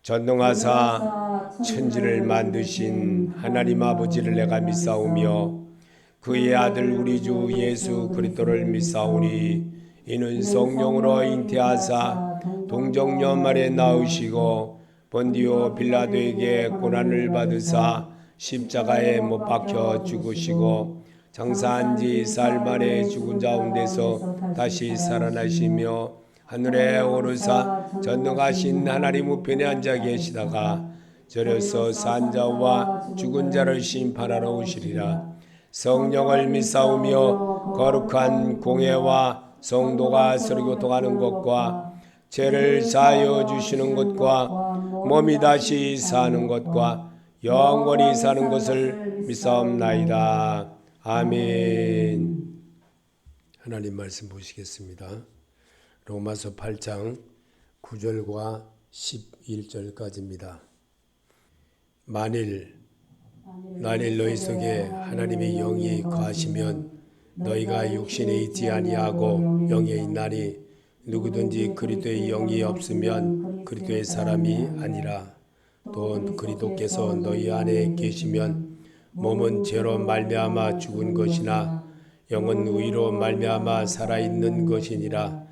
전능하사 천지를 만드신 하나님 아버지를 내가 믿사오며 그의 아들 우리 주 예수 그리스도를 믿사오니 이는 성령으로 잉태하사 동정녀 말에 낳으시고 본디오 빌라도에게 고난을 받으사 십자가에 못 박혀 죽으시고 장사한 지 사흘 만에 죽은 가운데서 다시 살아나시며 하늘에 오르사 전능하신 하나님 우편에 앉아 계시다가 저려서 산 자와 죽은 자를 심판하러 오시리라. 성령을 믿사오며 거룩한 공회와 성도가 서로 교통하는 것과 죄를 사하여 주시는 것과 몸이 다시 사는 것과 영원히 사는 것을 믿사옵나이다. 아멘. 하나님 말씀 보시겠습니다. 로마서 8장 9절과 11절까지입니다. 만일 너희 속에 하나님의 영이 거하시면 너희가 육신에 있지 아니하고 영에 있나니 누구든지 그리스도의 영이 없으면 그리스도의 사람이 아니라. 또 그리스도께서 너희 안에 계시면 몸은 죄로 말미암아 죽은 것이나 영은 의로 말미암아 살아있는 것이니라.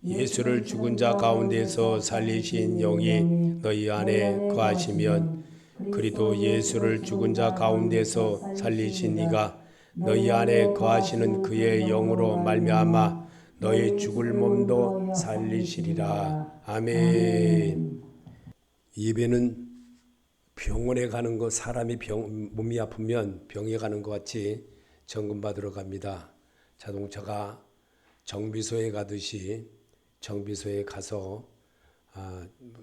예수를 죽은 자 가운데서 살리신 영이 너희 안에 거하시면 그리도 예수를 죽은 자 가운데서 살리신 이가 너희 안에 거하시는 그의 영으로 말미암아 너희 죽을 몸도 살리시리라. 아멘. 예배는 병원에 가는 거, 사람이 몸이 아프면 병에 가는 것 같이 점검 받으러 갑니다. 자동차가 정비소에 가듯이 정비소에 가서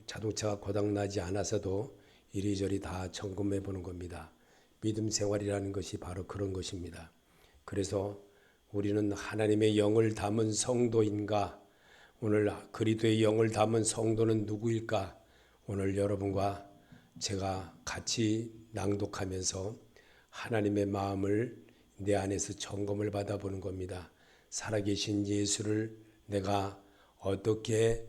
자동차가 고장나지 않아서도 이리저리 다 점검해 보는 겁니다. 믿음 생활이라는 것이 바로 그런 것입니다. 그래서 우리는 하나님의 영을 담은 성도인가? 오늘 그리스도의 영을 담은 성도는 누구일까? 오늘 여러분과 제가 같이 낭독하면서 하나님의 마음을 내 안에서 점검을 받아보는 겁니다. 살아계신 예수를 내가 어떻게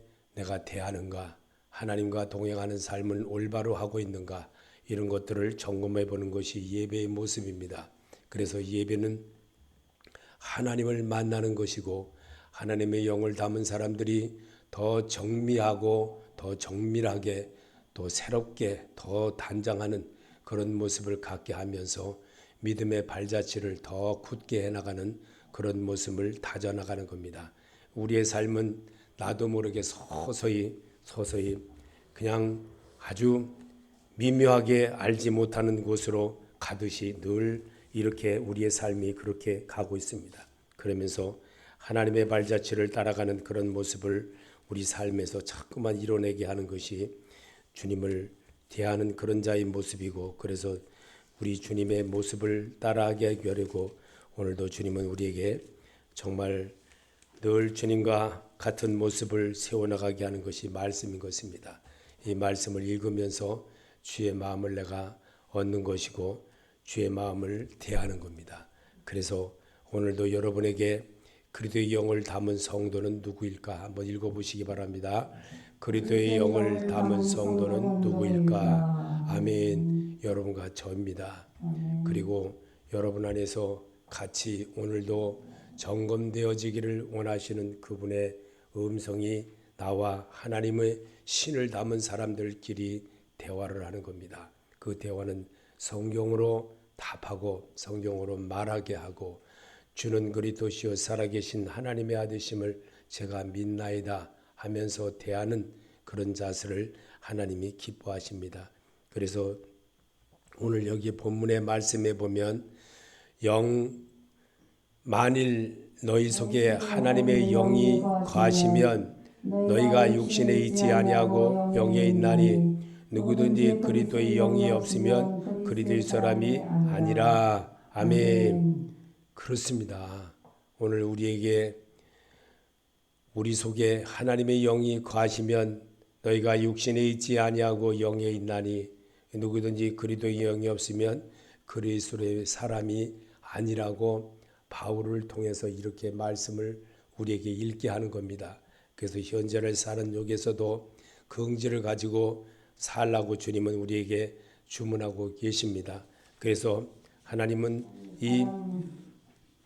대하는가, 하나님과 동행하는 삶을 올바로 하고 있는가, 이런 것들을 점검해 보는 것이 예배의 모습입니다. 그래서 예배는 하나님을 만나는 것이고 하나님의 영을 담은 사람들이 더 정미하고 더 정밀하게 또 새롭게 더 단장하는 그런 모습을 갖게 하면서 믿음의 발자취를 더 굳게 해나가는 그런 모습을 다져나가는 겁니다. 우리의 삶은 나도 모르게 서서히 그냥 아주 미묘하게 알지 못하는 곳으로 가듯이 늘 이렇게 우리의 삶이 그렇게 가고 있습니다. 그러면서 하나님의 발자취를 따라가는 그런 모습을 우리 삶에서 자꾸만 이뤄내게 하는 것이 주님을 대하는 그런 자의 모습이고, 그래서 우리 주님의 모습을 따라하게 하려고 오늘도 주님은 우리에게 정말 늘 주님과 같은 모습을 세워나가게 하는 것이 말씀인 것입니다. 이 말씀을 읽으면서 주의 마음을 내가 얻는 것이고 주의 마음을 대하는 겁니다. 그래서 오늘도 여러분에게 그리스도의 영을 담은 성도는 누구일까 한번 읽어보시기 바랍니다. 그리스도의 영을 담은 성도는 누구일까? 아멘. 여러분과 저입니다. 그리고 여러분 안에서 같이 오늘도 점검되어지기를 원하시는 그분의 음성이 나와 하나님의 신을 담은 사람들끼리 대화를 하는 겁니다. 그 대화는 성경으로 답하고 성경으로 말하게 하고, 주는 그리스도시요 살아계신 하나님의 아드심을 제가 믿나이다 하면서 대하는 그런 자세를 하나님이 기뻐하십니다. 그래서 오늘 여기 본문의 말씀에 보면 만일 너희 속에 하나님의 영이 거하시면 너희가 육신에 있지 아니하고 영에 있나니 누구든지 그리스도의 영이 없으면 그리스도의 사람이 아니라. 아멘. 그렇습니다. 오늘 우리 속에 하나님의 영이 거하시면 너희가 육신에 있지 아니하고 영에 있나니 누구든지 그리스도의 영이 없으면 그리스도의 사람이 아니라고 바울을 통해서 이렇게 말씀을 우리에게 읽게 하는 겁니다. 그래서 현재를 사는 역에서도 긍지를 가지고 살라고 주님은 우리에게 주문하고 계십니다. 그래서 하나님은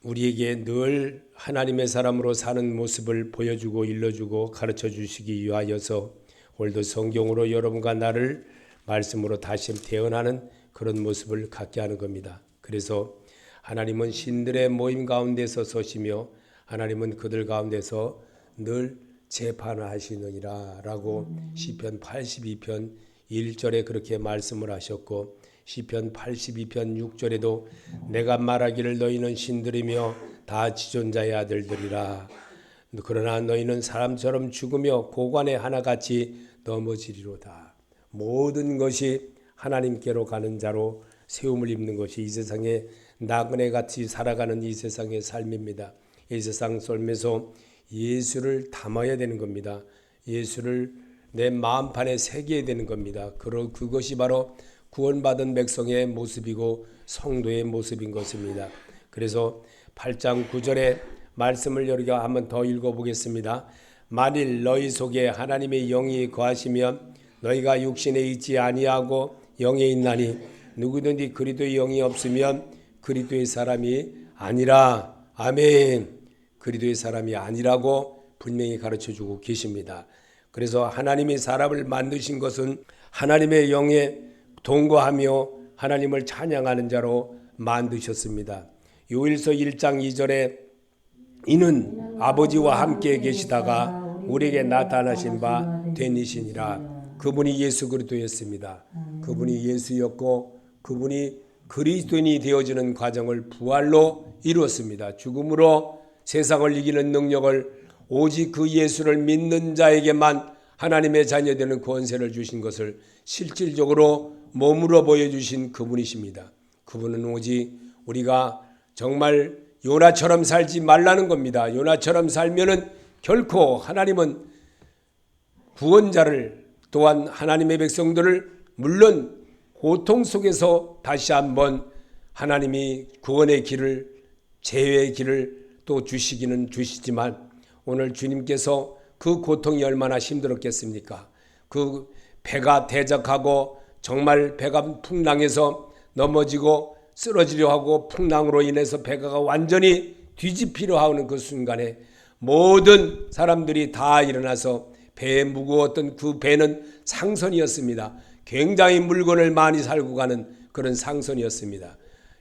우리에게 늘 하나님의 사람으로 사는 모습을 보여주고 일러주고 가르쳐 주시기 위하여서 오늘도 성경으로 여러분과 나를 말씀으로 다시 태어나는 그런 모습을 갖게 하는 겁니다. 그래서 하나님은 신들의 모임 가운데서 서시며 하나님은 그들 가운데서 늘 재판하시느니라 라고 시편 82편 1절에 그렇게 말씀을 하셨고 시편 82편 6절에도 내가 말하기를 너희는 신들이며 다 지존자의 아들들이라. 그러나 너희는 사람처럼 죽으며 고관에 하나같이 넘어지리로다. 모든 것이 하나님께로 가는 자로 세움을 입는 것이 이 세상에 나그네같이 살아가는 이 세상의 삶입니다. 이 세상 삶에서 예수를 담아야 되는 겁니다. 예수를 내 마음판에 새겨야 되는 겁니다. 그것이 바로 구원받은 백성의 모습이고 성도의 모습인 것입니다. 그래서 8장 9절의 말씀을 여기가 한번 더 읽어보겠습니다. 만일 너희 속에 하나님의 영이 거하시면 너희가 육신에 있지 아니하고 영에 있나니 누구든지 그리스도의 영이 없으면 그리스도의 사람이 아니라. 아멘. 그리스도의 사람이 아니라고 분명히 가르쳐주고 계십니다. 그래서 하나님이 사람을 만드신 것은 하나님의 영에 동거하며 하나님을 찬양하는 자로 만드셨습니다. 요일서 1장 2절에 이는 아버지와 함께 계시다가 우리에게 나타나신 바 되니시니라. 그분이 예수 그리스도였습니다. 그분이 예수였고 그분이 그리스도인이 되어지는 과정을 부활로 이루었습니다. 죽음으로 세상을 이기는 능력을 오직 그 예수를 믿는 자에게만 하나님의 자녀되는 권세를 주신 것을 실질적으로 몸으로 보여주신 그분이십니다. 그분은 오직 우리가 정말 요나처럼 살지 말라는 겁니다. 요나처럼 살면은 결코 하나님은 구원자를 또한 하나님의 백성들을 물론 고통 속에서 다시 한번 하나님이 구원의 길을 재회의 길을 또 주시기는 주시지만 오늘 주님께서 그 고통이 얼마나 힘들었겠습니까? 그 배가 대적하고 정말 배가 풍랑해서 넘어지고 쓰러지려 하고 풍랑으로 인해서 배가 완전히 뒤집히려 하는 그 순간에 모든 사람들이 다 일어나서 배에 무거웠던 그 배는 상선이었습니다. 굉장히 물건을 많이 살고 가는 그런 상선이었습니다.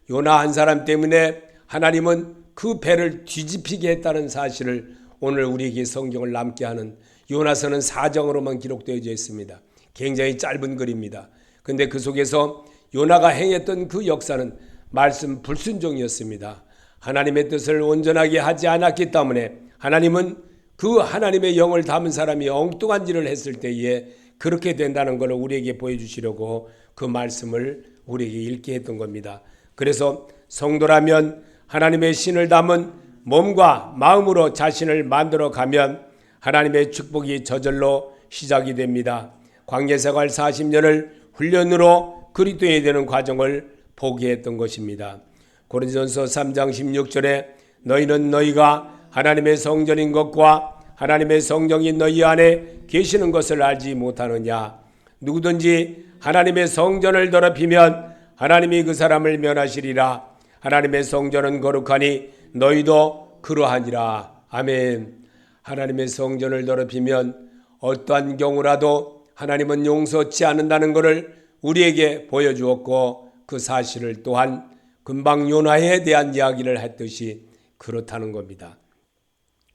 요나 한 사람 때문에 하나님은 그 배를 뒤집히게 했다는 사실을 오늘 우리에게 성경을 남게 하는 요나서는 4장으로만 기록되어져 있습니다. 굉장히 짧은 글입니다. 그런데 그 속에서 요나가 행했던 그 역사는 말씀 불순종이었습니다. 하나님의 뜻을 온전하게 하지 않았기 때문에 하나님은 그 하나님의 영을 담은 사람이 엉뚱한 일을 했을 때에 그렇게 된다는 것을 우리에게 보여주시려고 그 말씀을 우리에게 읽게 했던 겁니다. 그래서 성도라면 하나님의 신을 담은 몸과 마음으로 자신을 만들어 가면 하나님의 축복이 저절로 시작이 됩니다. 광야생활 40년을 훈련으로 그리스도에 되는 과정을 보게 했던 것입니다. 고린도전서 3장 16절에 너희는 너희가 하나님의 성전인 것과 하나님의 성령이 너희 안에 계시는 것을 알지 못하느냐. 누구든지 하나님의 성전을 더럽히면 하나님이 그 사람을 면하시리라. 하나님의 성전은 거룩하니 너희도 그러하니라. 아멘. 하나님의 성전을 더럽히면 어떠한 경우라도 하나님은 용서치 않는다는 것을 우리에게 보여주었고 그 사실을 또한 금방 요나에 대한 이야기를 했듯이 그렇다는 겁니다.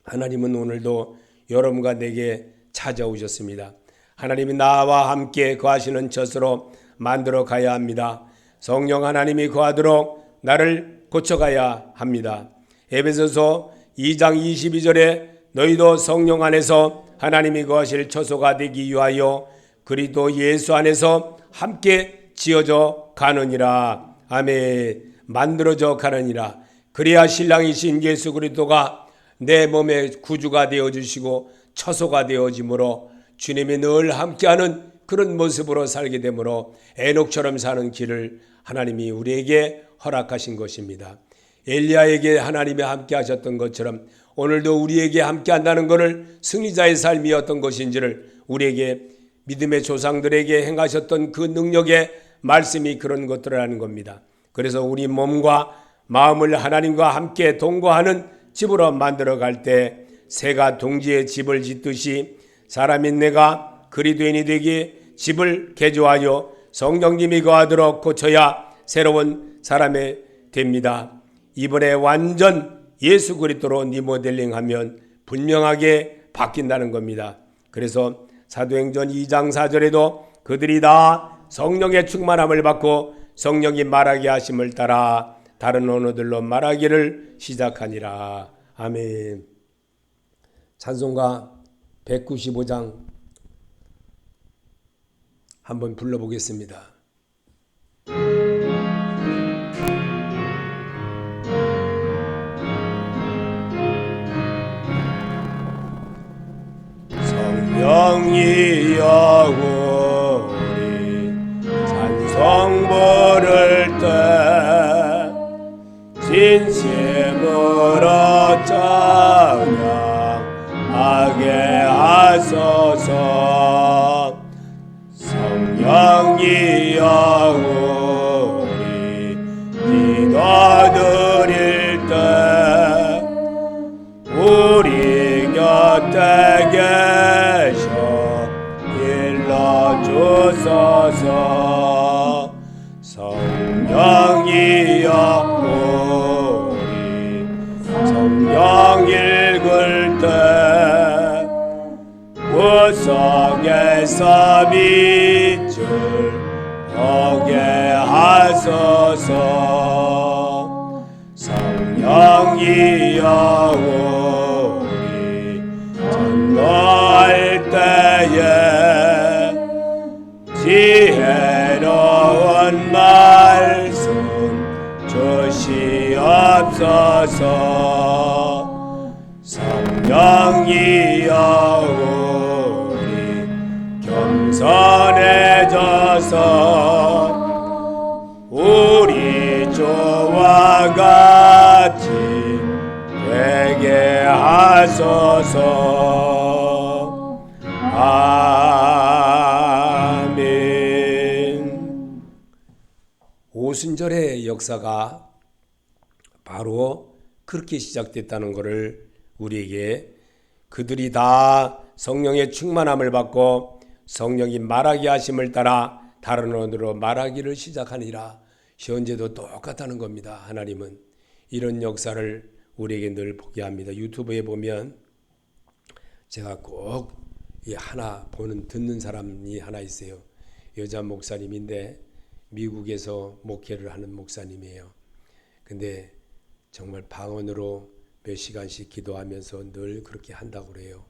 하나님은 오늘도 여러분과 내게 찾아오셨습니다. 하나님이 나와 함께 거하시는 젖으로 만들어 가야 합니다. 성령 하나님이 거하도록 나를 고쳐가야 합니다. 에베소서 2장 22절에 너희도 성령 안에서 하나님이 거하실 처소가 되기 위하여 그리스도 예수 안에서 함께 지어져 가느니라. 아멘. 만들어져 가느니라. 그래야 신랑이신 예수 그리스도가 내 몸의 구주가 되어주시고 처소가 되어지므로 주님이 늘 함께하는 그런 모습으로 살게 되므로 에녹처럼 사는 길을 하나님이 우리에게 허락하신 것입니다. 엘리야에게 하나님이 함께 하셨던 것처럼 오늘도 우리에게 함께 한다는 것을 승리자의 삶이 어떤 것인지를 우리에게 믿음의 조상들에게 행하셨던 그 능력의 말씀이 그런 것들이라는 겁니다. 그래서 우리 몸과 마음을 하나님과 함께 동거하는 집으로 만들어갈 때 새가 둥지에 집을 짓듯이 사람인 내가 그리스도인이 되기 집을 개조하여 성령님이 거하도록 고쳐야 새로운 사람이 됩니다. 이번에 완전 예수 그리스도로 리모델링하면 분명하게 바뀐다는 겁니다. 그래서 사도행전 2장 4절에도 그들이 다 성령의 충만함을 받고 성령이 말하게 하심을 따라 다른 언어들로 말하기를 시작하니라. 아멘. 찬송가 195장 한번 불러보겠습니다. 성령이 여우리 찬송 부를 때 진심으로 찬양하게 하소서. 성령이 여우리 기도드릴 때 우리 곁에 계셔 일러주소서. 성령이여 우리 성령 읽을 때 구석에서 빛을 보게 하소서. 성령이여 우리 전도할 때에 지혜로운 말씀 주시옵소서. 성령이여 우리 겸손해져서 우리 주와 같이 되게 하소서. 아멘. 오순절의 역사가 바로 그렇게 시작됐다는 것을 우리에게 그들이 다 성령의 충만함을 받고 성령이 말하게 하심을 따라 다른 언어로 말하기를 시작하니라. 현재도 똑같다는 겁니다. 하나님은 이런 역사를 우리에게 늘 보게 합니다. 유튜브에 보면 제가 꼭 하나 듣는 사람이 하나 있어요. 여자 목사님인데 미국에서 목회를 하는 목사님이에요. 근데 정말 방언으로 몇 시간씩 기도하면서 늘 그렇게 한다고 그래요.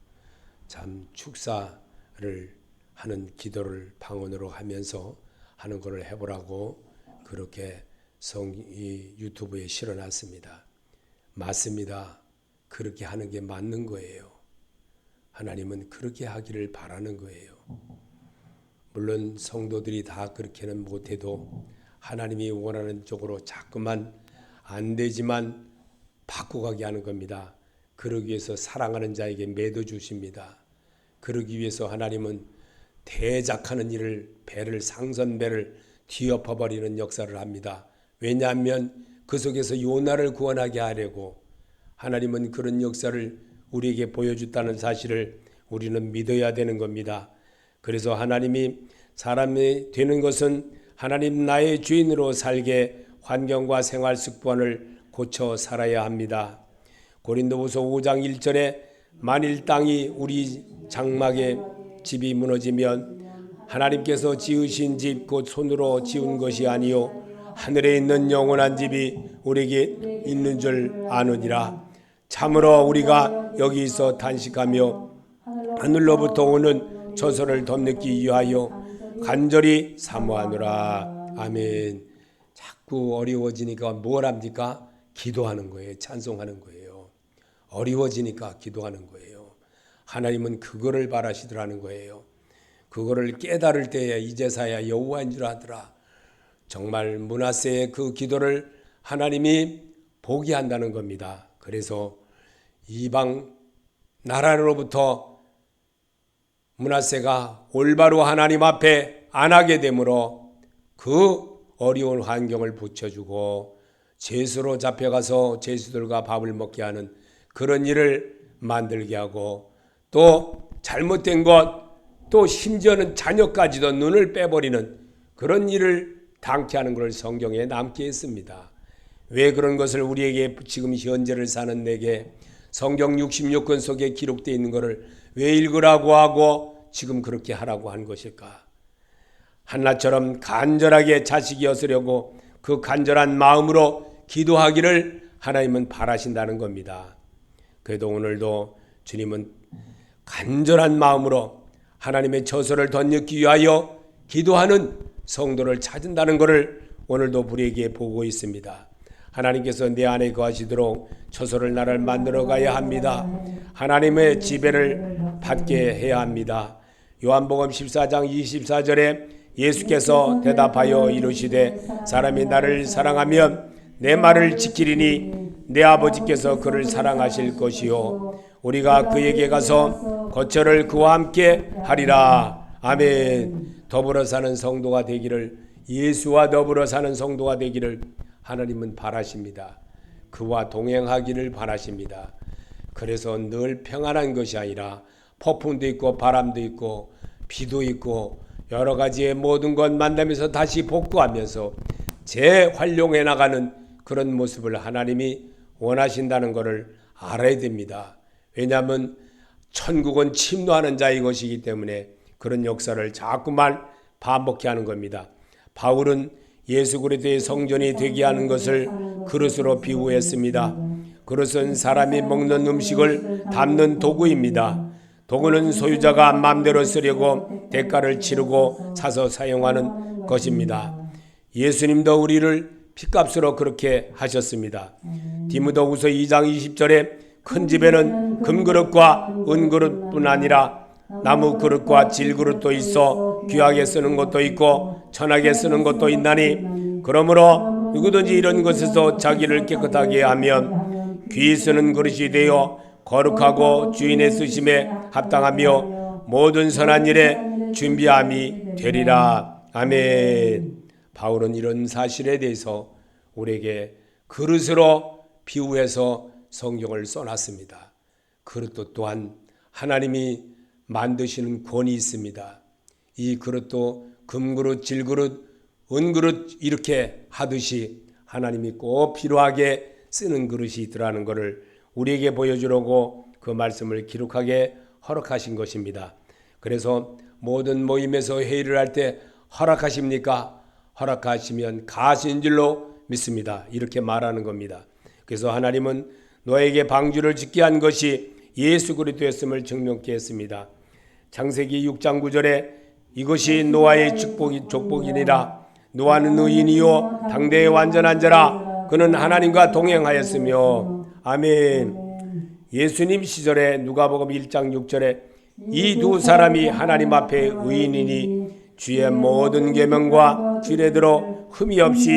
참 축사를 하는 기도를 방언으로 하면서 하는 것을 해보라고 그렇게 유튜브에 실어놨습니다. 맞습니다. 그렇게 하는 게 맞는 거예요. 하나님은 그렇게 하기를 바라는 거예요. 물론 성도들이 다 그렇게는 못해도 하나님이 원하는 쪽으로 자꾸만 안 되지만 바꿔가게 하는 겁니다. 그러기 위해서 사랑하는 자에게 매도 주십니다. 그러기 위해서 하나님은 대작하는 일을 상선배를 뒤엎어버리는 역사를 합니다. 왜냐하면 그 속에서 요나를 구원하게 하려고 하나님은 그런 역사를 우리에게 보여줬다는 사실을 우리는 믿어야 되는 겁니다. 그래서 하나님이 사람이 되는 것은 하나님 나의 주인으로 살게 환경과 생활 습관을 고쳐 살아야 합니다. 고린도후서 5장 1절에 만일 땅이 우리 장막에 집이 무너지면 하나님께서 지으신 집 곧 손으로 지은 것이 아니요 하늘에 있는 영원한 집이 우리에게 있는 줄 아느니라. 참으로 우리가 여기서 단식하며 하늘로부터 오는 저소를 덧느끼기 위하여 간절히 사모하노라. 아멘. 자꾸 어려워지니까 뭘 합니까? 기도하는 거예요. 찬송하는 거예요. 어려워지니까 기도하는 거예요. 하나님은 그거를 바라시더라는 거예요. 그거를 깨달을 때에 이제서야 여호와인 줄 아더라. 정말 므낫세의 그 기도를 하나님이 보게 한다는 겁니다. 그래서 이방 나라로부터 므낫세가 올바로 하나님 앞에 안 하게 되므로 그 어려운 환경을 붙여주고 죄수로 잡혀가서 죄수들과 밥을 먹게 하는 그런 일을 만들게 하고 또 잘못된 것 또 심지어는 자녀까지도 눈을 빼버리는 그런 일을 당케 하는 것을 성경에 남게 했습니다. 왜 그런 것을 우리에게 지금 현재를 사는 내게 성경 66권 속에 기록되어 있는 것을 왜 읽으라고 하고 지금 그렇게 하라고 한 것일까? 한나처럼 간절하게 자식이 얻으려고 그 간절한 마음으로 기도하기를 하나님은 바라신다는 겁니다. 그래도 오늘도 주님은 간절한 마음으로 하나님의 처소를 덧입기 위하여 기도하는 성도를 찾는다는 것을 오늘도 우리에게 보고 있습니다. 하나님께서 내 안에 거하시도록 처소를 나를 만들어 가야 합니다. 하나님의 지배를 받게 해야 합니다. 요한복음 14장 24절에 예수께서 대답하여 이르시되 사람이 나를 사랑하면 내 말을 지키리니 내 아버지께서 그를 사랑하실 것이요 우리가 그에게 가서 거처를 그와 함께 하리라. 아멘. 더불어 사는 성도가 되기를, 예수와 더불어 사는 성도가 되기를 하나님은 바라십니다. 그와 동행하기를 바라십니다. 그래서 늘 평안한 것이 아니라 폭풍도 있고 바람도 있고 비도 있고 여러 가지의 모든 것 만나면서 다시 복구하면서 재활용해 나가는 그런 모습을 하나님이 원하신다는 것을 알아야 됩니다. 왜냐하면 천국은 침노하는 자의 것이기 때문에 그런 역사를 자꾸만 반복해 하는 겁니다. 바울은 예수 그리스도의 성전이 되게 하는 것을 그릇으로 비유했습니다. 그릇은 사람이 먹는 음식을 담는 도구입니다. 도구는 소유자가 마음대로 쓰려고 대가를 치르고 사서 사용하는 것입니다. 예수님도 우리를 핏값으로 그렇게 하셨습니다. 디모데후서 2장 20절에 큰 집에는 금그릇과 은그릇뿐 아니라 나무 그릇과 질그릇도 있어 귀하게 쓰는 것도 있고 천하게 쓰는 것도 있나니 그러므로 누구든지 이런 것에서 자기를 깨끗하게 하면 귀 쓰는 그릇이 되어 거룩하고 주인의 쓰심에 합당하며 모든 선한 일에 준비함이 되리라. 아멘. 바울은 이런 사실에 대해서 우리에게 그릇으로 비유해서 성경을 써놨습니다. 그릇도 또한 하나님이 만드시는 권이 있습니다. 이 그릇도 금그릇, 질그릇, 은그릇 이렇게 하듯이 하나님이 꼭 필요하게 쓰는 그릇이 있더라는 것을 우리에게 보여주려고 그 말씀을 기록하게 허락하신 것입니다. 그래서 모든 모임에서 회의를 할 때 허락하십니까? 허락하시면 가신 줄로 믿습니다. 이렇게 말하는 겁니다. 그래서 하나님은 너에게 방주를 짓게 한 것이 예수 그리스도였음을 증명케 했습니다. 창세기 6장 9절에 이것이 노아의 족복이니라. 노아는 의인이요 당대의 완전한 자라. 그는 하나님과 동행하였으며. 아멘. 예수님 시절에 누가복음 1장 6절에 이 두 사람이 하나님 앞에 의인이니 주의 모든 계명과 규례대로 흠이 없이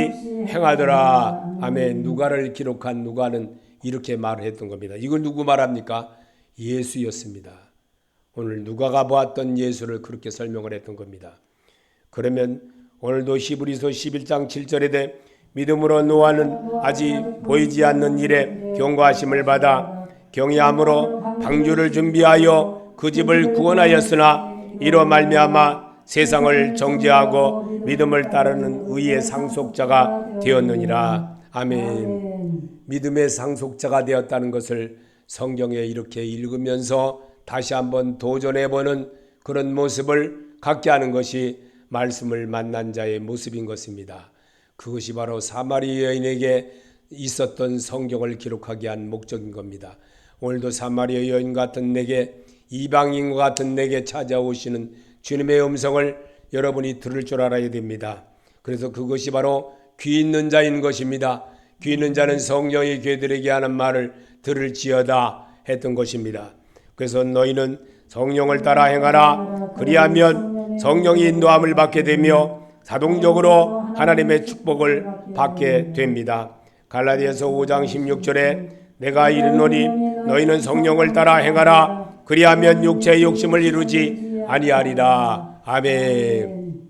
행하더라. 아멘. 누가를 기록한 누가는 이렇게 말을 했던 겁니다. 이걸 누구 말합니까? 예수였습니다. 오늘 누가가 보았던 예수를 그렇게 설명을 했던 겁니다. 그러면 오늘도 히브리서 11장 7절에 믿음으로 노아는 아직 보이지 않는 일에 경고하심을 받아 경외함으로 방주를 준비하여 그 집을 구원하였으나 이로 말미암아 세상을 정죄하고 믿음을 따르는 의의 상속자가 되었느니라. 아멘. 믿음의 상속자가 되었다는 것을 성경에 이렇게 읽으면서 다시 한번 도전해보는 그런 모습을 갖게 하는 것이 말씀을 만난 자의 모습인 것입니다. 그것이 바로 사마리 여인에게 있었던 성경을 기록하게 한 목적인 겁니다. 오늘도 사마리 여인 같은 내게, 이방인과 같은 내게 찾아오시는 주님의 음성을 여러분이 들을 줄 알아야 됩니다. 그래서 그것이 바로 귀 있는 자인 것입니다. 귀 있는 자는 성령이 그들에게 하는 말을 들을지어다 했던 것입니다. 그래서 너희는 성령을 따라 행하라. 그리하면 성령이 인도함을 받게 되며 자동적으로 하나님의 축복을 받게 됩니다. 갈라디아서 5장 16절에 내가 이르노니 너희는 성령을 따라 행하라. 그리하면 육체의 욕심을 이루지 아니하리라. 아멘.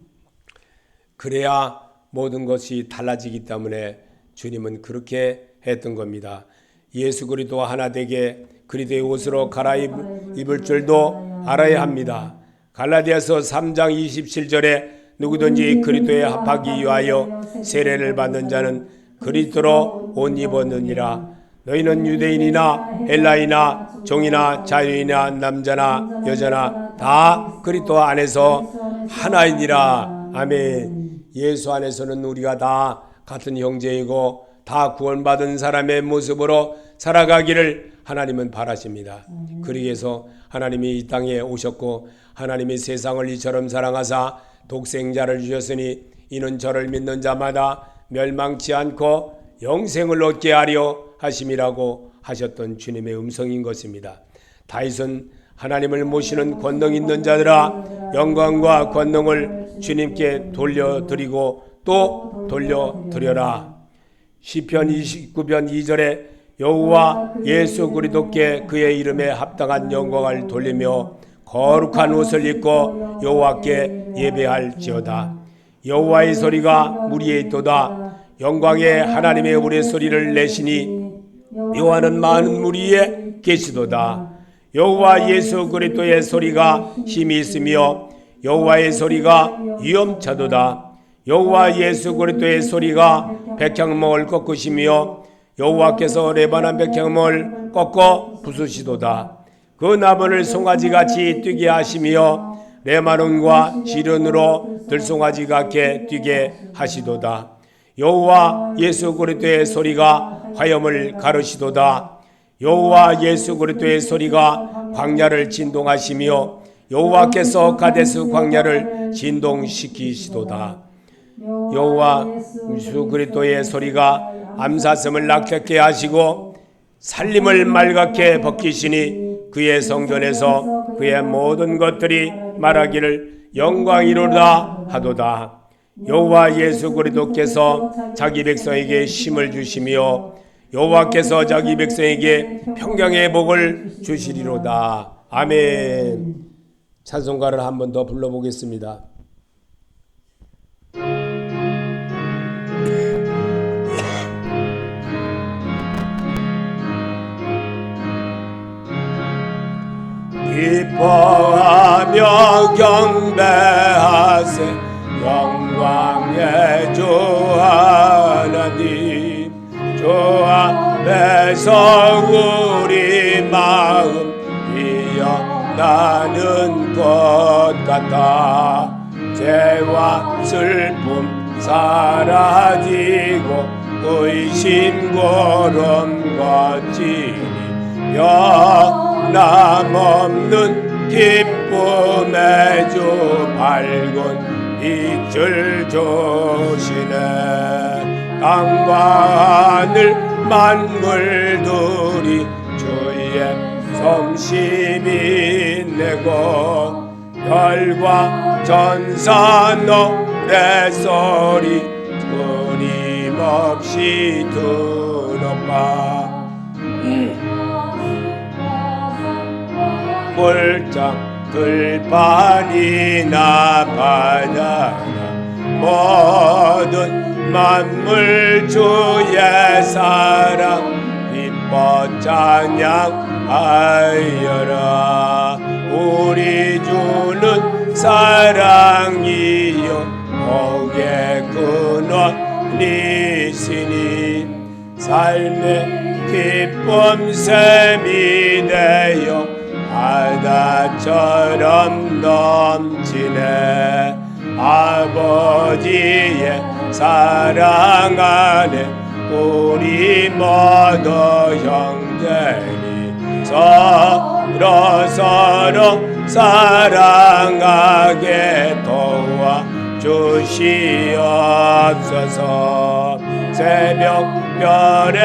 그래야 모든 것이 달라지기 때문에 주님은 그렇게 했던 겁니다. 예수 그리스도 하나 되게 그리스도의 옷으로 갈아입을 줄도 알아야 합니다. 갈라디아서 3장 27절에 누구든지 그리스도에 합하기 위하여 세례를 받는 자는 그리스도로 옷 입었느니라. 너희는 유대인이나 헬라이나 종이나 자유이나 남자나 여자나 다 그리스도 안에서 하나이니라. 아멘. 예수 안에서는 우리가 다 같은 형제이고 다 구원받은 사람의 모습으로 살아가기를 하나님은 바라십니다. 그러기 위해서 하나님이 이 땅에 오셨고 하나님이 세상을 이처럼 사랑하사 독생자를 주셨으니 이는 저를 믿는 자마다 멸망치 않고 영생을 얻게 하려 하심이라고 하셨던 주님의 음성인 것입니다. 다윗은 하나님을 모시는 권능 있는 자들아 영광과 권능을 주님께 돌려드리고 또 돌려드려라. 시편 29편 2절에 여호와 예수 그리스도께 그의 이름에 합당한 영광을 돌리며 거룩한 옷을 입고 여호와께 예배할지어다. 여호와의 소리가 무리에 있도다. 영광의 하나님의 우레소리를 내시니 여호와는 많은 무리에 계시도다. 여호와 예수 그리스도의 소리가 힘이 있으며 여호와의 소리가 위엄차도다. 여호와 예수 그리스도의 소리가 백향목을 꺾으시며 여호와께서 레바논 백향목을 꺾어 부수시도다. 그 나무를 송아지같이 뛰게 하시며 레바논과 지른으로 들송아지 같게 뛰게 하시도다. 여호와 예수 그리스도의 소리가 화염을 가르시도다. 여호와 예수 그리스도의 소리가 광야를 진동하시며 여호와께서 가데스 광야를 진동시키시도다. 여호와 예수 그리스도의 소리가 암사슴을 낙태케 하시고 살림을 맑게 벗기시니 그의 성전에서 그의 모든 것들이 말하기를 영광이로다 하도다. 여호와 예수 그리스도께서 자기 백성에게 힘을 주시며 여호와께서 자기 백성에게 평강의 복을 주시리로다. 아멘. 찬송가를 한 번 더 불러보겠습니다. 기뻐하며 경배하세 영광의 주 하나님. 주 앞에서 우리 마음 피어나는 것 같아. 죄와 슬픔 사라지고 의심 고름 거치니 변함없는 기쁨의 주 밝은 빛을 주시네. 땅과 하늘 만물들이 주의 성심이 내고 별과 전사 노래소리 끊임없이 들어봐. 물장 들판이나 바다나 모든 만물 주의 사랑 기뻐 찬양하여라. 우리 주는 사랑이요 복의 근원이시니 삶의 기쁨 샘이 되어 바다처럼 넘치네. 아버지의 사랑 안에 우리 모두 형제니 서로 사랑하게 도와주시옵소서. 새벽별의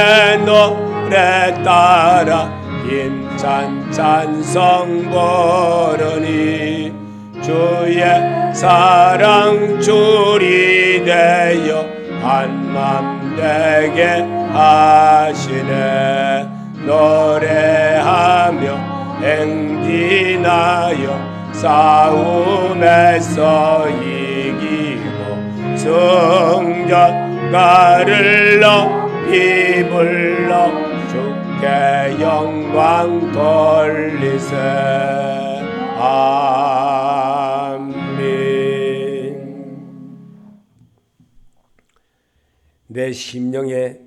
노래 따라 힘찬 찬송 부르니 주의 사랑 줄이 되어 한맘 되게 하시네. 노래하며 행진하여 싸움에서 이기고 승전가를 높이 불러 주께 영광 돌리세. 내 심령에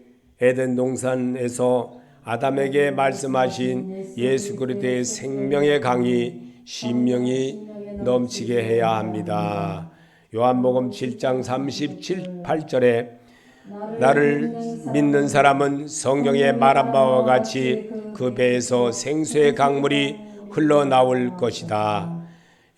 에덴 동산에서 아담에게 말씀하신 예수 그리스도의 생명의 강이 심령이 넘치게 해야 합니다. 요한복음 7장 37, 8절에 나를 믿는 사람은 성경에 말한 바와 같이 그 배에서 생수의 강물이 흘러나올 것이다.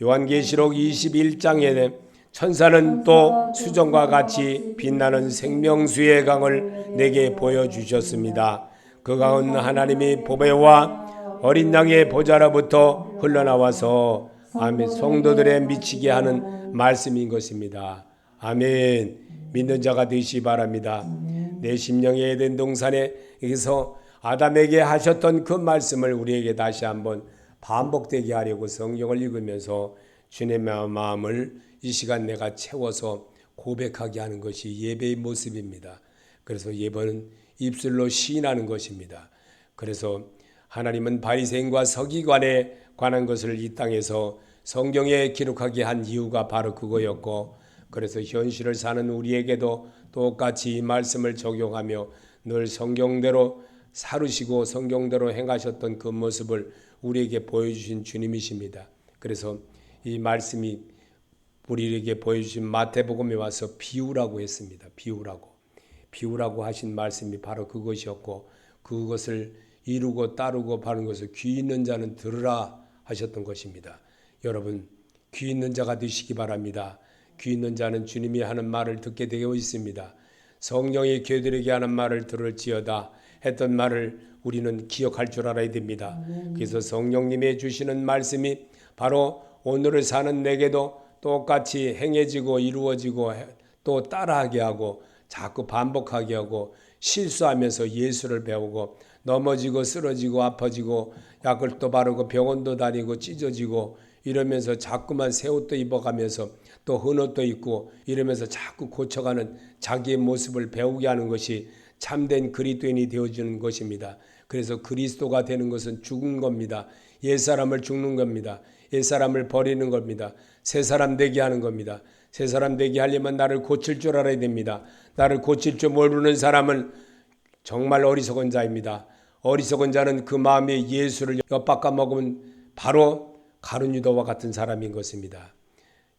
요한계시록 21장에 천사는 또 수정과 같이 빛나는 생명수의 강을 내게 보여주셨습니다. 그 강은 하나님의 보배와 어린 양의 보좌로부터 흘러나와서 아멘 성도들에 미치게 하는 말씀인 것입니다. 아멘. 믿는 자가 되시기 바랍니다. 내 심령의 에덴 동산에서 아담에게 하셨던 그 말씀을 우리에게 다시 한번 반복되게 하려고 성경을 읽으면서 주님의 마음을 이 시간 내가 채워서 고백하게 하는 것이 예배의 모습입니다. 그래서 예배는 입술로 시인하는 것입니다. 그래서 하나님은 바리새인과 서기관에 관한 것을 이 땅에서 성경에 기록하게 한 이유가 바로 그거였고, 그래서 현실을 사는 우리에게도 똑같이 이 말씀을 적용하며 늘 성경대로 살으시고 성경대로 행하셨던 그 모습을 우리에게 보여주신 주님이십니다. 그래서 이 말씀이 우리에게 보여주신 마태복음에 와서 비유라고 했습니다. 비유라고 하신 말씀이 바로 그것이었고, 그것을 이루고 따르고 바른 것을 귀 있는 자는 들으라 하셨던 것입니다. 여러분, 귀 있는 자가 되시기 바랍니다. 귀 있는 자는 주님이 하는 말을 듣게 되어 있습니다. 성령이 교회들에게 하는 말을 들을지어다 했던 말을 우리는 기억할 줄 알아야 됩니다. 그래서 성령님이 주시는 말씀이 바로 오늘을 사는 내게도 똑같이 행해지고 이루어지고 또 따라하게 하고 자꾸 반복하게 하고 실수하면서 예수를 배우고 넘어지고 쓰러지고 아파지고 약을 또 바르고 병원도 다니고 찢어지고 이러면서 자꾸만 새 옷도 입어가면서 또 헌 옷도 입고 이러면서 자꾸 고쳐가는 자기의 모습을 배우게 하는 것이 참된 그리스도인이 되어주는 것입니다. 그래서 그리스도가 되는 것은 죽은 겁니다. 옛사람을 죽는 겁니다. 옛사람을 버리는 겁니다. 새 사람 되게 하는 겁니다. 새 사람 되게 하려면 나를 고칠 줄 알아야 됩니다. 나를 고칠 줄 모르는 사람은 정말 어리석은 자입니다. 어리석은 자는 그 마음에 예수를 엿바꿔 먹으면 바로 가룟 유다와 같은 사람인 것입니다.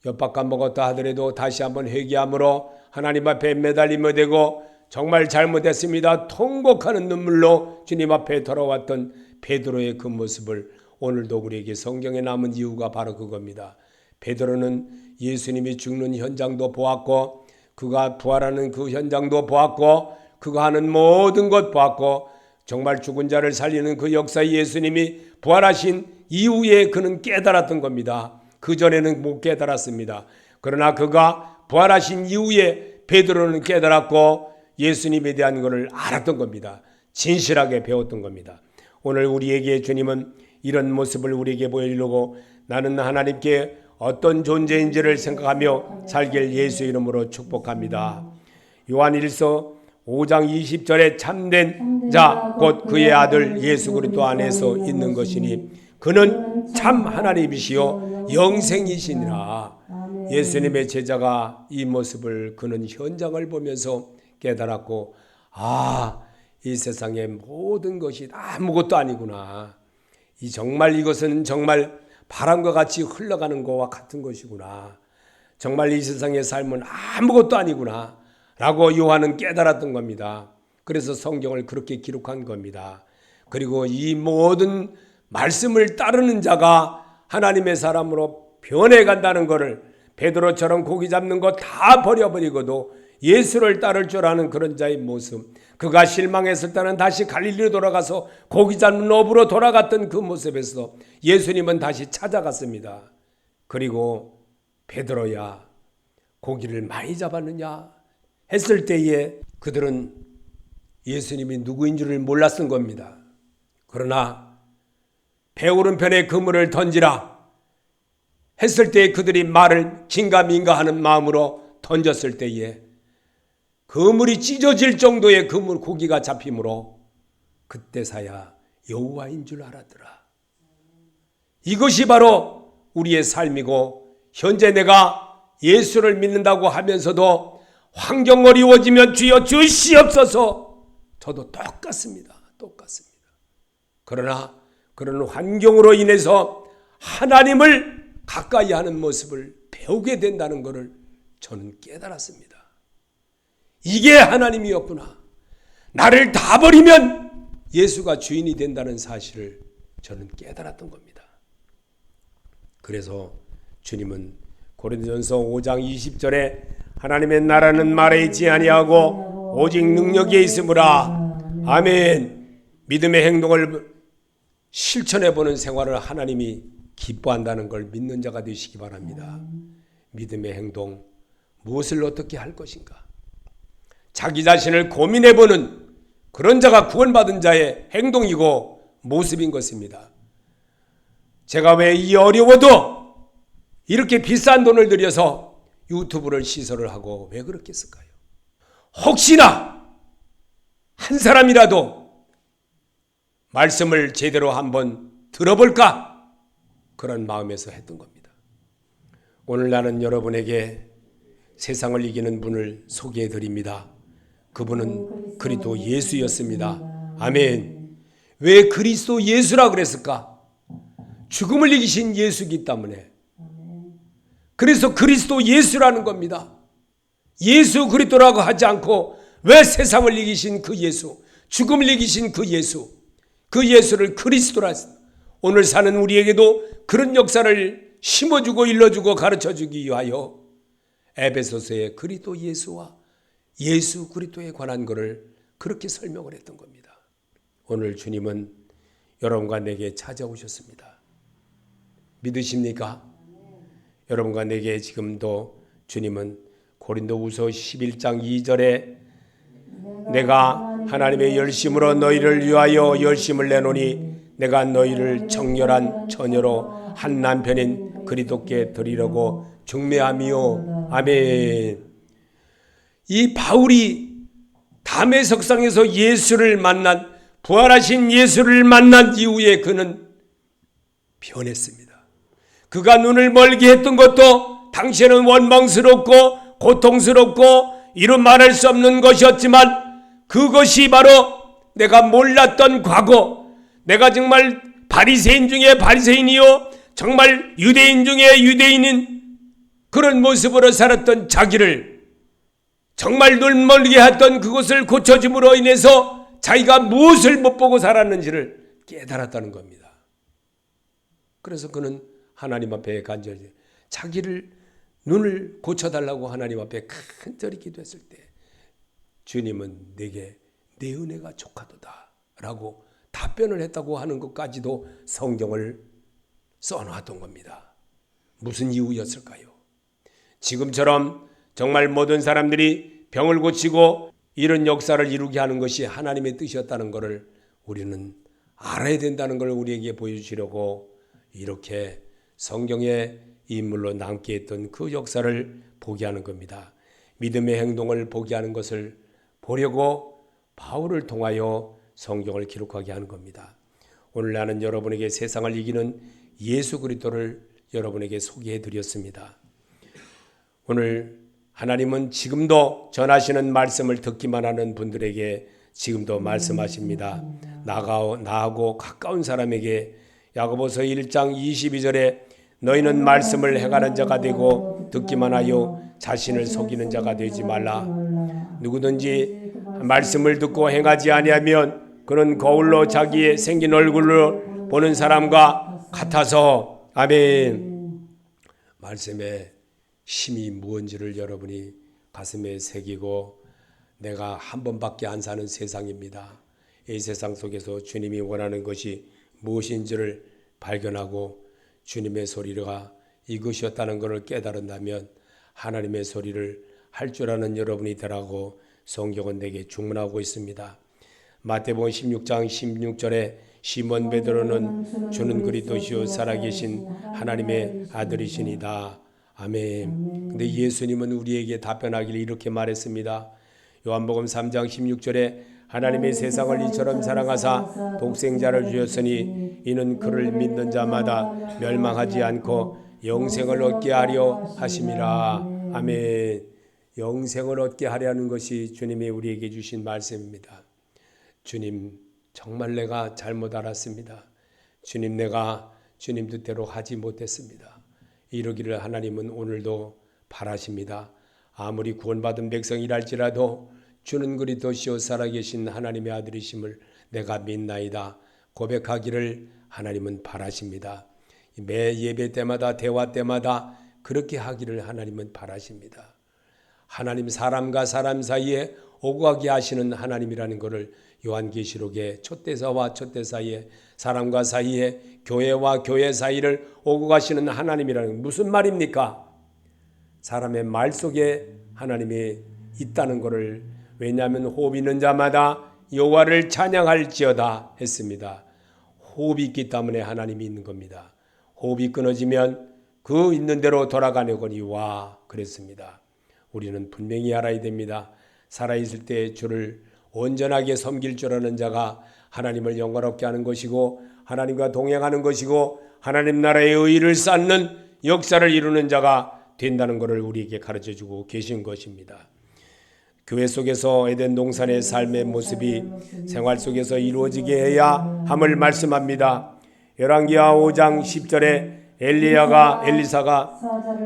엿바꿔 먹었다 하더라도 다시 한번 회개함으로 하나님 앞에 매달리며 되고 정말 잘못했습니다. 통곡하는 눈물로 주님 앞에 돌아왔던 베드로의 그 모습을 오늘도 우리에게 성경에 남은 이유가 바로 그겁니다. 베드로는 예수님이 죽는 현장도 보았고 그가 부활하는 그 현장도 보았고 그가 하는 모든 것 보았고 정말 죽은 자를 살리는 그 역사에 예수님이 부활하신 이후에 그는 깨달았던 겁니다. 그전에는 못 깨달았습니다. 그러나 그가 부활하신 이후에 베드로는 깨달았고 예수님에 대한 것을 알았던 겁니다. 진실하게 배웠던 겁니다. 오늘 우리에게 주님은 이런 모습을 우리에게 보여주려고 나는 하나님께 어떤 존재인지를 생각하며 살길 예수 이름으로 축복합니다. 요한일서 5장 20절에 참된 자 곧 그의 아들 예수 그리스도 안에서 있는 것이니 그는 참 하나님이시요 영생이시니라. 예수님의 제자가 이 모습을 그는 현장을 보면서 깨달았고 이 세상의 모든 것이 아무것도 아니구나. 정말 이것은 정말 바람과 같이 흘러가는 것과 같은 것이구나. 정말 이 세상의 삶은 아무것도 아니구나 라고 요한은 깨달았던 겁니다. 그래서 성경을 그렇게 기록한 겁니다. 그리고 이 모든 말씀을 따르는 자가 하나님의 사람으로 변해간다는 것을 베드로처럼 고기 잡는 거 다 버려버리고도 예수를 따를 줄 아는 그런 자의 모습, 그가 실망했을 때는 다시 갈릴리로 돌아가서 고기 잡는 업으로 돌아갔던 그 모습에서 예수님은 다시 찾아갔습니다. 그리고 베드로야 고기를 많이 잡았느냐 했을 때에 그들은 예수님이 누구인 줄을 몰랐던 겁니다. 그러나 배 오른편에 그물을 던지라. 했을 때 그들이 말을 긴가민가 하는 마음으로 던졌을 때에 그물이 찢어질 정도의 그물 고기가 잡히므로 그때서야 여호와인 줄 알았더라. 이것이 바로 우리의 삶이고, 현재 내가 예수를 믿는다고 하면서도 환경 어려워지면 주여 주시옵소서, 저도 똑같습니다. 그러나 그런 환경으로 인해서 하나님을 가까이 하는 모습을 배우게 된다는 것을 저는 깨달았습니다. 이게 하나님이었구나. 나를 다 버리면 예수가 주인이 된다는 사실을 저는 깨달았던 겁니다. 그래서 주님은 고린도전서 5장 20절에 하나님의 나라는 말에 있지 아니하고 오직 능력에 있으므라. 아멘. 믿음의 행동을 실천해보는 생활을 하나님이 기뻐한다는 걸 믿는 자가 되시기 바랍니다. 믿음의 행동, 무엇을 어떻게 할 것인가? 자기 자신을 고민해보는 그런 자가 구원받은 자의 행동이고 모습인 것입니다. 제가 왜 이 어려워도 이렇게 비싼 돈을 들여서 유튜브를 시설을 하고 왜 그렇게 했을까요? 혹시나 한 사람이라도 말씀을 제대로 한번 들어볼까? 그런 마음에서 했던 겁니다. 오늘 나는 여러분에게 세상을 이기는 분을 소개해 드립니다. 그분은 그리스도 예수였습니다. 아멘. 왜 그리스도 예수라 그랬을까? 죽음을 이기신 예수이기 때문에. 그래서 그리스도 예수라는 겁니다. 예수 그리스도라고 하지 않고 왜 세상을 이기신 그 예수, 죽음을 이기신 그 예수, 그 예수를 그리스도라 했습니다. 오늘 사는 우리에게도 그런 역사를 심어주고 일러주고 가르쳐주기 위하여 에베소서의 그리스도 예수와 예수 그리스도에 관한 것을 그렇게 설명을 했던 겁니다. 오늘 주님은 여러분과 내게 찾아오셨습니다. 믿으십니까? 여러분과 내게 지금도 주님은 고린도후서 11장 2절에 내가 하나님의 열심으로 너희를 위하여 열심을 내노니 내가 너희를 정결한 처녀로 한 남편인 그리스도께 드리려고 중매하미요. 아멘. 이 바울이 담의 석상에서 예수를 만난, 부활하신 예수를 만난 이후에 그는 변했습니다. 그가 눈을 멀게 했던 것도 당시에는 원망스럽고 고통스럽고 이루 말할 수 없는 것이었지만 그것이 바로 내가 몰랐던 과거, 내가 정말 바리새인 중에 바리새인이요 정말 유대인 중에 유대인인 그런 모습으로 살았던 자기를 정말 눈멀게 했던 그것을 고쳐줌으로 인해서 자기가 무엇을 못 보고 살았는지를 깨달았다는 겁니다. 그래서 그는 하나님 앞에 간절히 자기를 눈을 고쳐달라고 하나님 앞에 간절히 기도했을 때 주님은 내게 내 은혜가 족하도다 라고 답변을 했다고 하는 것까지도 성경을 써놓았던 겁니다. 무슨 이유였을까요? 지금처럼 정말 모든 사람들이 병을 고치고 이런 역사를 이루게 하는 것이 하나님의 뜻이었다는 것을 우리는 알아야 된다는 걸 우리에게 보여주시려고 이렇게 성경의 인물로 남게 했던 그 역사를 보게 하는 겁니다. 믿음의 행동을 보게 하는 것을 보려고 바울을 통하여 성경을 기록하게 하는 겁니다. 오늘 나는 여러분에게 세상을 이기는 예수 그리스도를 여러분에게 소개해 드렸습니다. 오늘 하나님은 지금도 전하시는 말씀을 듣기만 하는 분들에게 지금도 말씀하십니다. 나하고 가까운 사람에게 야고보서 1장 22절에 너희는 말씀을 행하는 자가 되고 듣기만 하여 자신을 속이는 자가 되지 말라. 누구든지 말씀을 듣고 행하지 아니하면 그는 거울로 자기의 생긴 얼굴을 보는 사람과 같아서. 아멘. 말씀의 힘이 무언지를 여러분이 가슴에 새기고 내가 한 번밖에 안 사는 세상입니다. 이 세상 속에서 주님이 원하는 것이 무엇인지를 발견하고 주님의 소리가 이것이었다는 것을 깨달은다면 하나님의 소리를 할 줄 아는 여러분이 되라고 성경은 내게 주문하고 있습니다. 마태복음 16장 16절에 시몬 베드로는 주는 그리스도시요 살아계신 하나님의 아들이시니다. 아멘. 근데 예수님은 우리에게 답변하기를 이렇게 말했습니다. 요한복음 3장 16절에 하나님의 세상을 이처럼 사랑하사 독생자를 주셨으니 이는 그를 믿는 자마다 멸망하지 않고 영생을 얻게 하려 하심이라. 아멘. 영생을 얻게 하려는 것이 주님이 우리에게 주신 말씀입니다. 주님, 정말 내가 잘못 알았습니다. 주님, 내가 주님 뜻대로 하지 못했습니다. 이러기를 하나님은 오늘도 바라십니다. 아무리 구원받은 백성이랄지라도 주는 그리스도시요 살아계신 하나님의 아들이심을 내가 믿나이다 고백하기를 하나님은 바라십니다. 매 예배 때마다 대화 때마다 그렇게 하기를 하나님은 바라십니다. 하나님 사람과 사람 사이에 오고 가게 하시는 하나님이라는 것을 요한계시록의 촛대사와 촛대 사이에 사람과 사이에 교회와 교회 사이를 오고 가시는 하나님이라는 무슨 말입니까? 사람의 말 속에 하나님이 있다는 것을 왜냐하면 호흡 있는 자마다 여호와를 찬양할지어다 했습니다. 호흡이 있기 때문에 하나님이 있는 겁니다. 호흡이 끊어지면 그 있는 대로 돌아가려거니와 그랬습니다. 우리는 분명히 알아야 됩니다. 살아있을 때 주를 온전하게 섬길 줄 아는 자가 하나님을 영광롭게 하는 것이고 하나님과 동행하는 것이고 하나님 나라의 의의를 쌓는 역사를 이루는 자가 된다는 것을 우리에게 가르쳐주고 계신 것입니다. 교회 속에서 에덴 동산의 삶의 모습이 생활 속에서 이루어지게 해야 함을 말씀합니다. 열왕기하 5장 10절에 엘리사가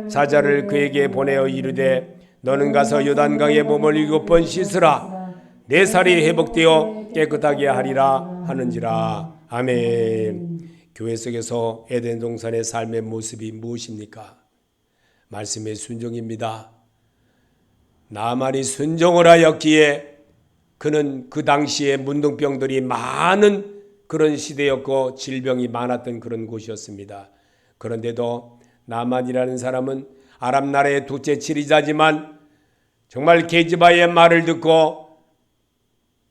사자를 그에게 보내어 이르되 너는 가서 요단강에 몸을 7번 씻으라 내 살이 회복되어 깨끗하게 하리라 하는지라. 아멘. 교회 속에서 에덴 동산의 삶의 모습이 무엇입니까? 말씀의 순종입니다. 나만이 순종을 하였기에 그는 그 당시에 문둥병들이 많은 그런 시대였고 질병이 많았던 그런 곳이었습니다. 그런데도 나만이라는 사람은 아람 나라의 둘째 지리자지만 정말 게즈바의 말을 듣고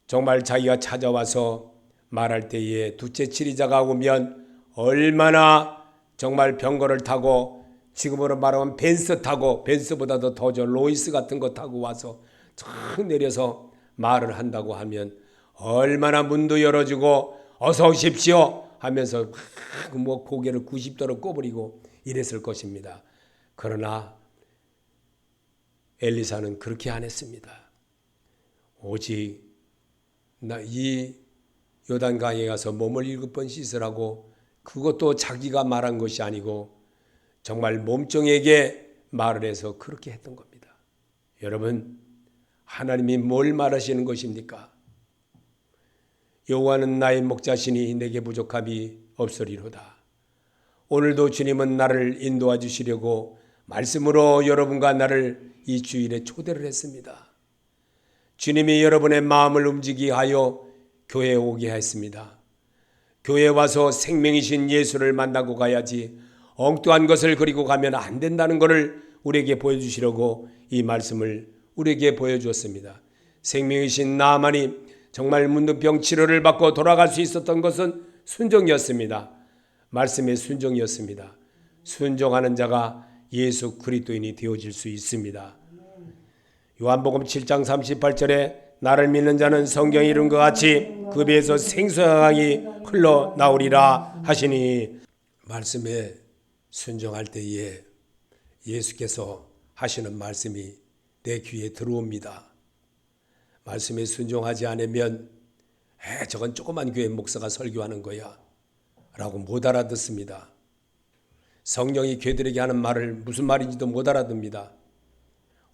정말 자기가 찾아와서 말할 때에 둘째 지리자가 오면 얼마나 정말 병거를 타고 지금으로 말하면 벤스 타고 벤스보다도 더 저 로이스 같은 거 타고 와서 쫙 내려서 말을 한다고 하면 얼마나 문도 열어주고 어서 오십시오 하면서 뭐 고개를 90도로 꼬부리고 이랬을 것입니다. 그러나 엘리사는 그렇게 안 했습니다. 오직 이 요단강에 가서 몸을 7번 씻으라고 그것도 자기가 말한 것이 아니고 정말 몸종에게 말을 해서 그렇게 했던 겁니다. 여러분, 하나님이 뭘 말하시는 것입니까? 여호와는 나의 목자시니 내게 부족함이 없으리로다. 오늘도 주님은 나를 인도해 주시려고 말씀으로 여러분과 나를 이 주일에 초대를 했습니다. 주님이 여러분의 마음을 움직이게 하여 교회에 오게 했습니다. 교회에 와서 생명이신 예수를 만나고 가야지 엉뚱한 것을 그리고 가면 안 된다는 것을 우리에게 보여주시려고 이 말씀을 우리에게 보여주었습니다. 생명이신 나만이 정말 문둥병 치료를 받고 돌아갈 수 있었던 것은 순종이었습니다. 말씀의 순종이었습니다. 순종하는 자가 예수 그리스도인이 되어질 수 있습니다. 요한복음 7장 38절에 나를 믿는 자는 성경이 이룬 것 같이 그 배에서 생수의 강이 흘러나오리라 하시니 말씀에 순종할 때에 예수께서 하시는 말씀이 내 귀에 들어옵니다. 말씀에 순종하지 않으면 저건 조그만 교회 목사가 설교하는 거야 라고 못 알아듣습니다. 성령이 교회들에게 하는 말을 무슨 말인지도 못 알아듣습니다.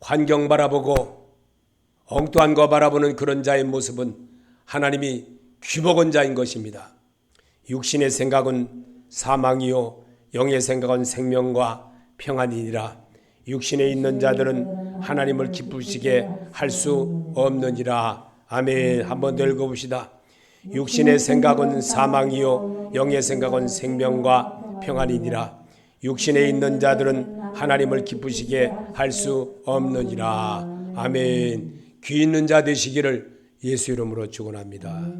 환경 바라보고 엉뚱한 거 바라보는 그런 자의 모습은 하나님이 귀먹은 자인 것입니다. 육신의 생각은 사망이요 영의 생각은 생명과 평안이니라. 육신에 있는 자들은 하나님을 기쁘시게 할 수 없느니라. 아멘. 한번 더 읽어봅시다. 육신의 생각은 사망이요 영의 생각은 생명과 평안이니라. 육신에 있는 자들은 하나님을 기쁘시게 할 수 없느니라. 아멘. 귀 있는 자 되시기를 예수 이름으로 축원합니다.